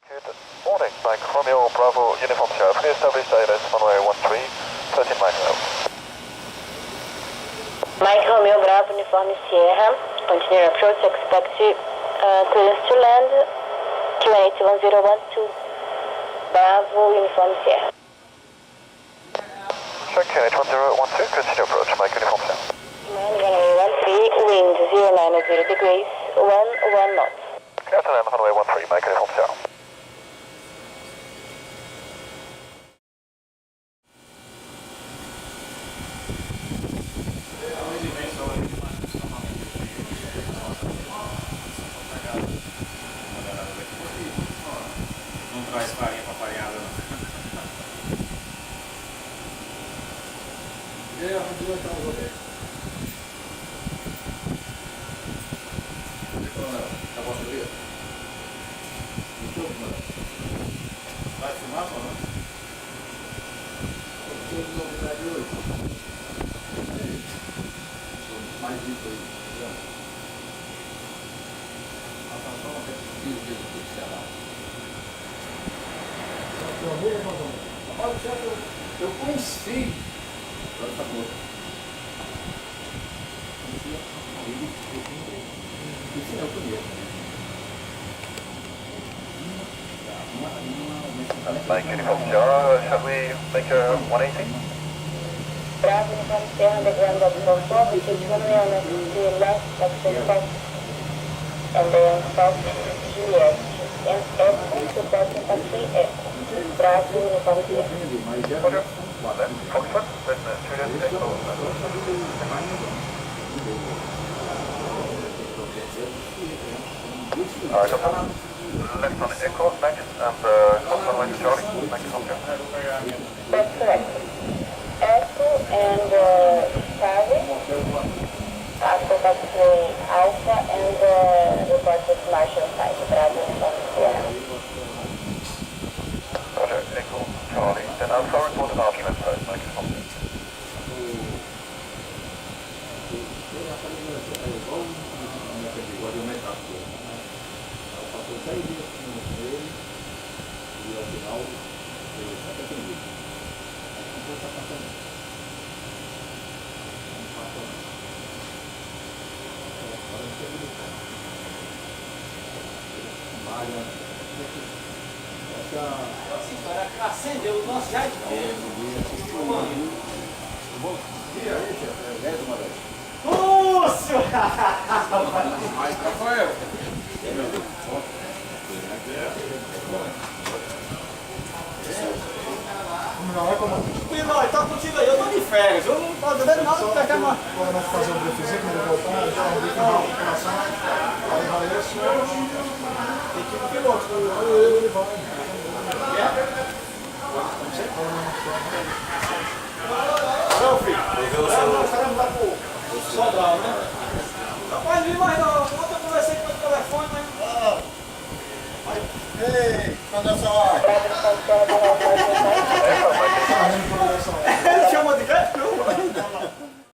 Good morning, Mike Romeo Bravo Uniform Sierra. Please establish ILS runway 13, 13 miles out. Mike Romeo Bravo Uniform Sierra. Continue your approach, expect clearance to land. QNH1012. Bravo Uniform Sierra. Check QNH1012, continue approach, Mike Uniform Sierra. Runway 13, wind 090 degrees, 11 knots. Clear to land runway 13, Mike Uniform Sierra. Não traz farinha pra farinhada, não. Vai filmar ou não? Mais isso aí, entendeu? Eu conheci. Agora tá bom. Isso é o primeiro. Mike Uniform Sierra, shall we make a 180? Bravo Uniform Sierra, the ground of Pouso, which is runway on the left, exit south, and then south Juliet, and airport supporting taxi airport. Bravo Uniform Sierra. Roger. Left Foxtrot, then Juliet Echo. Alright, left on Echo, next, and cross runway to Charlie, Mike Uniform Sierra. That's correct. Echo and Charlie, after taxiway Alpha, and report with Marshall side, Bravo Uniform Sierra. Roger, Echo, Charlie, then Alpha report an arch left side, Mike Uniform Sierra. Acendeu o nosso já de Lúcio! Mas, Rafael. Não, tá contigo aí, eu tô de férias, eu não tô devendo nada pra pegar mais. Agora nós fazer um briefzinho quando ele voltar, deixar um briefing na operação. Aí vai esse, tem que ir no piloto, ele vai. Não, filho, os caras vão pro Sobral, né? Não pode vir mais não, ontem eu conversei com o telefone, mas... Ei, cadê essa hora? Bravo Uniform Sierra,